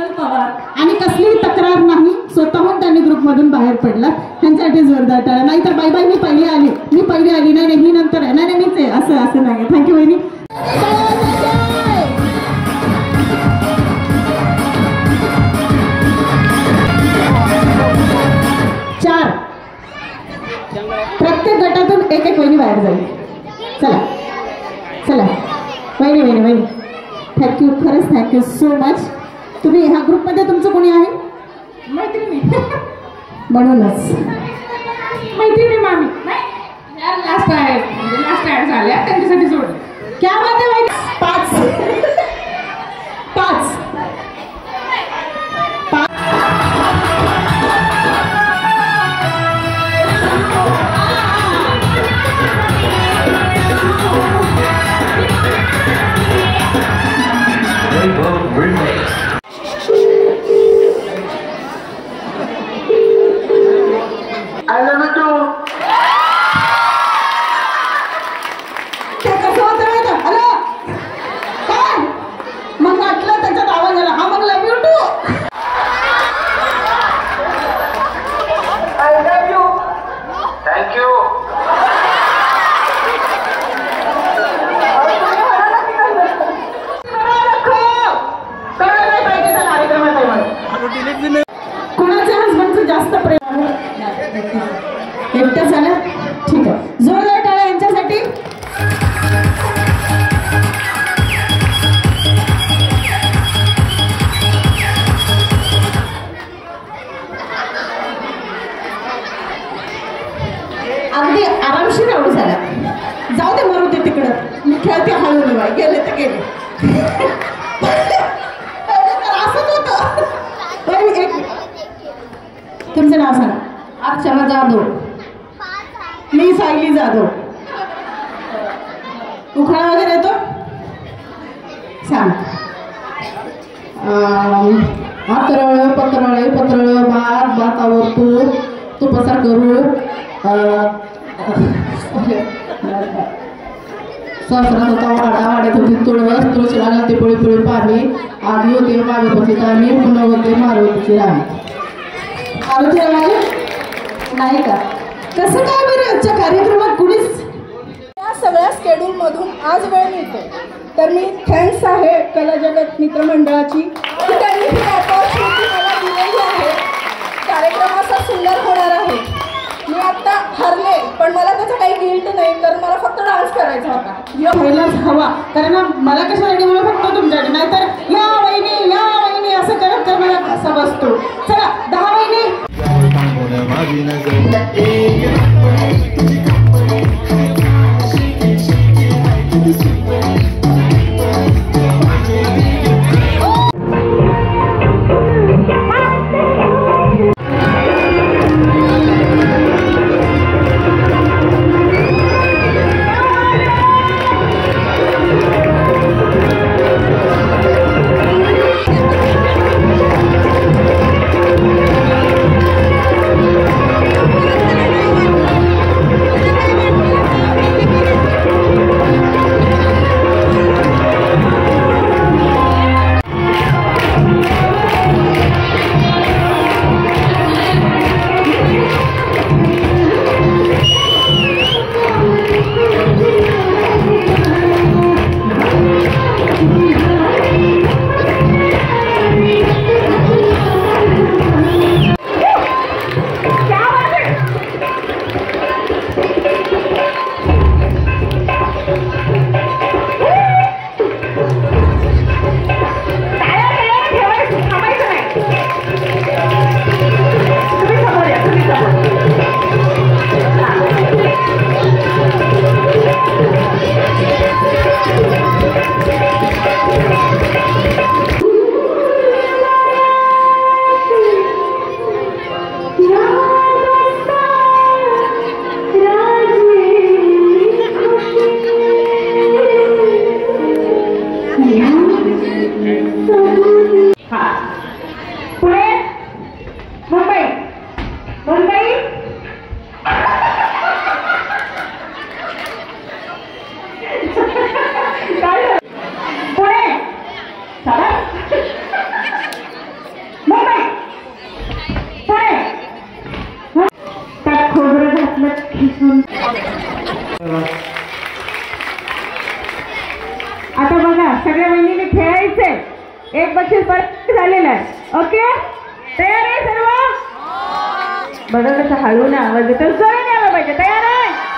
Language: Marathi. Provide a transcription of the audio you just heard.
विमल पवार. आणि कसली तक्रार नाही, स्वतःहून त्यांनी ग्रुपमधून बाहेर पडला. त्यांच्यासाठी जोरदार टाळ्या. नाहीतर बाई बाई मी पहिली आली नाही नाही ही नंतर आहे, नाही मीच आहे, असं नाही. थँक्यू वहिनी. चार प्रत्येक गटातून एक वहिनी बाहेर जाईल. चला वहिनी थँक्यू, खरंच थँक्यू सो मच. तुम्ही ह्या ग्रुपमध्ये तुमचं कोणी आहे? मैत्रिणी. म्हणूनच मैत्रिणी मामी नाही लास्ट ऍड झाल्या त्यांच्यासाठी जोड. क्या बात आहे वहिनी. पाच कुणाच्या हसबंडचं जास्त प्रेम आहे? एकटं झालं. ठीक आहे, जोरदार टाळ्या यांच्यासाठी. अगदी आरामशीर आऊट झाला. जाऊ दे, मरू दे तिकडं, मी खेळते हळू निवाय, गेले तर गेले. असंच होतं. तुमचं नाव सांगा. अर्चना जाधव. मी सायली जाधव. उखाणा वगैरे येतो? सांग. आतरळ पत्रळ भातावर तू पसार करू सहस्राचा वाड्यात होती तुळशीला घालते पिळी पिळी पाणी आधी होते मारुतीची राणी पुन्हा होते मारुतीची राणी. मारुती नाही का? कसं काय बरं आजच्या कार्यक्रमात कुणीच या सगळ्या स्केड्यूलमधून आज वेळ मिळतो, तर मी थँक्स आहे कला जगत मित्रमंडळाची की त्यांनी ही अपॉर्च्युनिटी मला दिलेली आहे. कार्यक्रम असा सुंदर होणार आहे. मी आता हरले पण मला त्याचा काही गिल्ट नाही, कारण मला फक्त डान्स करायचा होता. पहिलाच हवा, कारण मला कशासाठी मला फक्त तुमच्यासाठी, नाहीतर या वहिनी असं करत तर मला कसा बसतो. चला 10 वहिनी. एक बक्षीस परत झालेलं आहे. ओके, तयार आहे सर्व? बघा कसं हळून आवाज येतो, जोराने आला पाहिजे. तयार आहे?